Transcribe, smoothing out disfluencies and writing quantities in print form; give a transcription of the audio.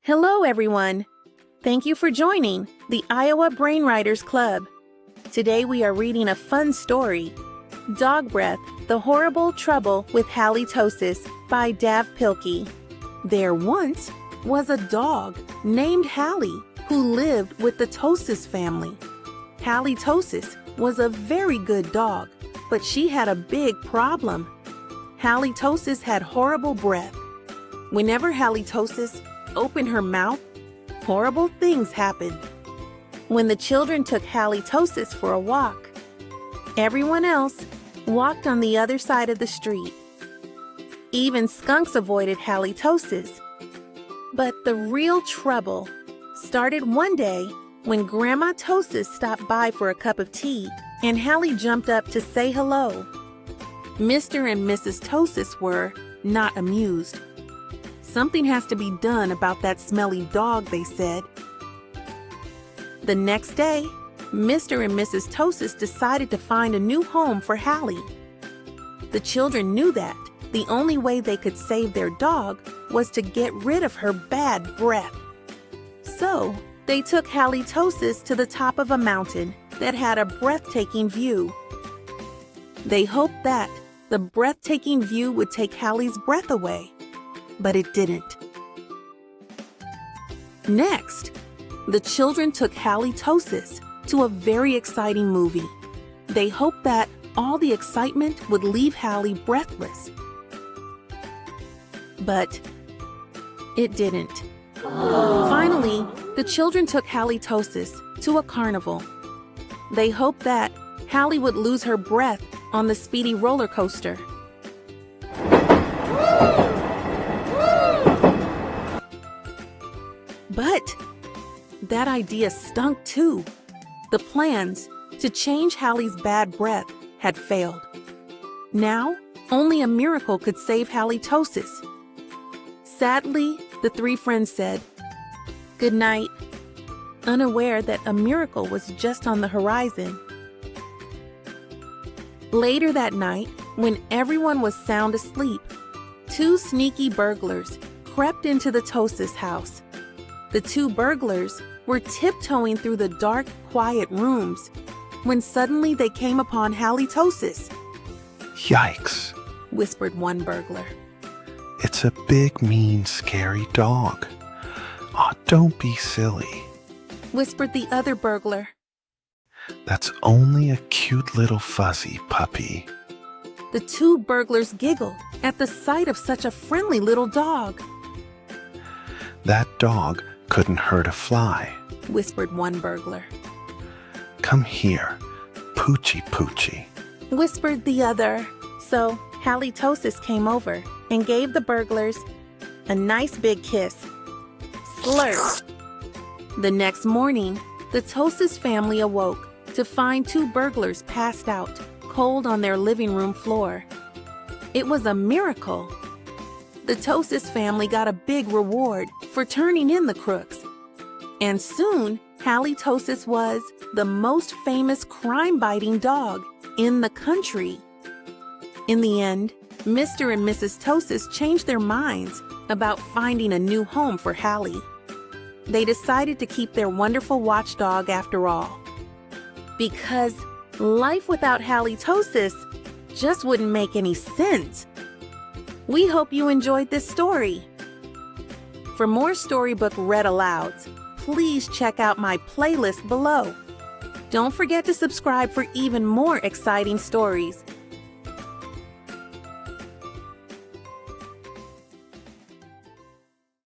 Hello, everyone. Thank you for joining the Iowa Brainwriters Club. Today we are reading a fun story, Dog Breath, The Horrible Trouble with Halitosis by Dav Pilkey. There once was a dog named Hallie who lived with the Tosis family. Halitosis was a very good dog, but she had a big problem. Halitosis had horrible breath. Whenever Halitosis opened her mouth, horrible things happened. When the children took Halitosis for a walk, everyone else walked on the other side of the street. Even skunks avoided Halitosis. But the real trouble started one day when Grandma Tosis stopped by for a cup of tea and Hallie jumped up to say hello. Mr. and Mrs. Tosis were not amused. Something has to be done about that smelly dog, they said. The next day, Mr. and Mrs. Tosis decided to find a new home for Hallie. The children knew that the only way they could save their dog was to get rid of her bad breath. So, they took Halitosis to the top of a mountain that had a breathtaking view. They hoped that the breathtaking view would take Hallie's breath away. But it didn't. Next, the children took Halitosis to a very exciting movie. They hoped that all the excitement would leave Hallie breathless. But it didn't. Finally, the children took Halitosis to a carnival. They hoped that Hallie would lose her breath on the speedy roller coaster. But that idea stunk too. The plans to change Hallie's bad breath had failed. Now, only a miracle could save Halitosis. Sadly, the three friends said good night, unaware that a miracle was just on the horizon. Later that night, when everyone was sound asleep, two sneaky burglars crept into the Tosis house. The two burglars were tiptoeing through the dark, quiet rooms when suddenly they came upon Halitosis. Yikes, whispered one burglar. it's a big, mean, scary dog. Aw, don't be silly. Whispered the other burglar. That's only a cute little fuzzy puppy. The two burglars giggled at the sight of such a friendly little dog. That dog couldn't hurt a fly. Whispered one burglar. Come here, Poochie Poochie. Whispered the other. So Halitosis came over and gave the burglars a nice big kiss. Slurp. The next morning, the Tosis family awoke to find two burglars passed out, cold on their living room floor. It was a miracle. The Tosis family got a big reward for turning in the crooks. And soon, Halitosis was the most famous crime-biting dog in the country. In the end, Mr. and Mrs. Tosis changed their minds about finding a new home for Hallie. They decided to keep their wonderful watchdog after all. Because life without Halitosis just wouldn't make any sense. We hope you enjoyed this story. For more Storybook Read-Alouds, please check out my playlist below. Don't forget to subscribe for even more exciting stories